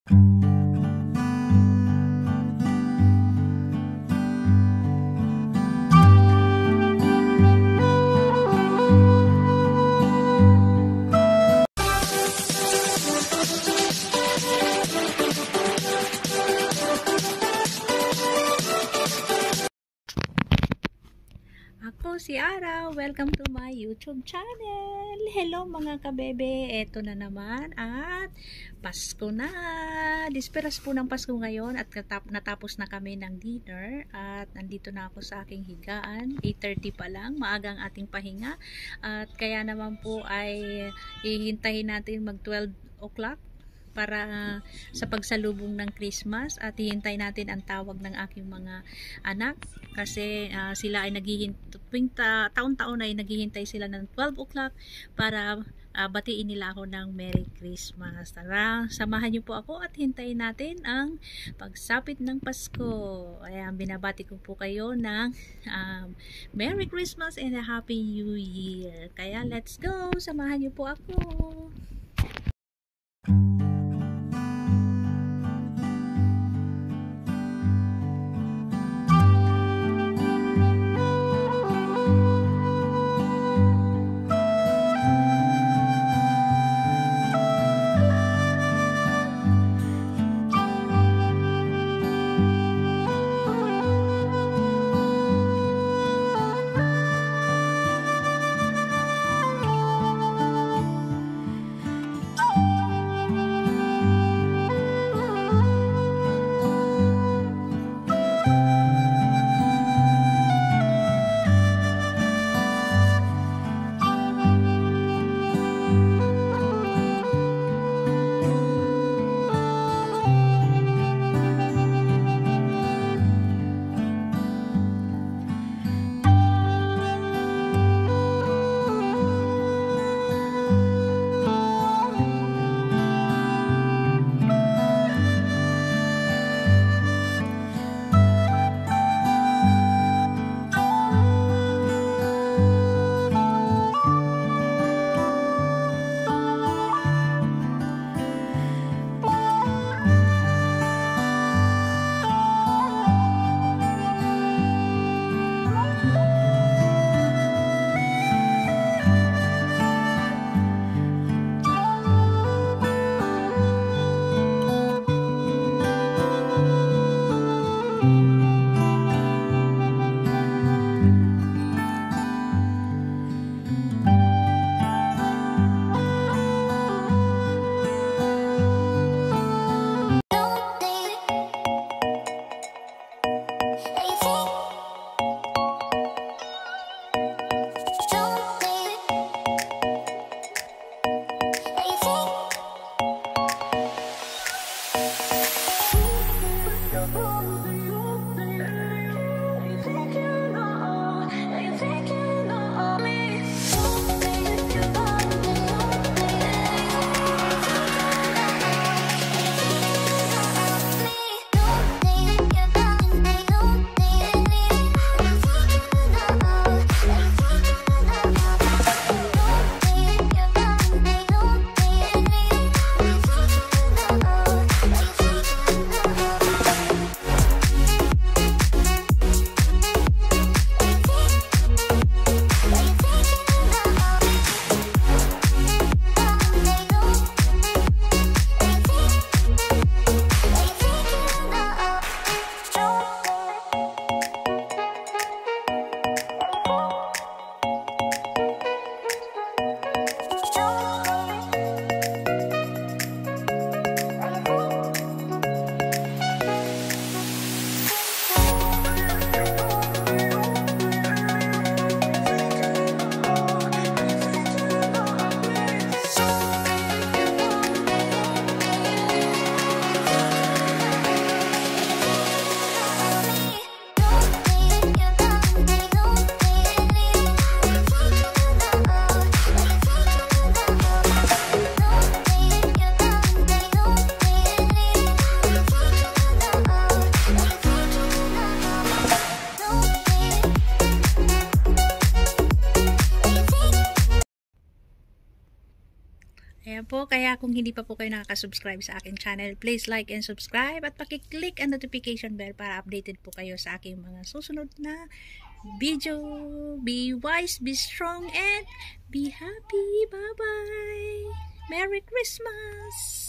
Ako si Ara, welcome to my YouTube channel. Hello mga kabebe, eto na naman at Pasko na. Disperas po ng Pasko ngayon at natapos na kami ng dinner at nandito na ako sa aking higaan. 8:30 pa lang, maagang ating pahinga at kaya naman po ay hihintayin natin mag 12 o'clock para sa pagsalubong ng Christmas at hihintay natin ang tawag ng aking mga anak kasi sila ay naghihintay, taon-taon ay naghihintay sila ng 12 o'clock para batiin nila ako ng Merry Christmas. Tara, samahan niyo po ako at hintayin natin ang pagsapit ng Pasko. Ayan, binabati ko po kayo ng Merry Christmas and a Happy New Year. Kaya let's go, samahan niyo po ako. po, kaya kung hindi pa po kayo nakaka-subscribe sa aking channel, please like and subscribe at pakiclick ang notification bell para updated po kayo sa aking mga susunod na video. Be wise, be strong, and be happy. Bye-bye! Merry Christmas!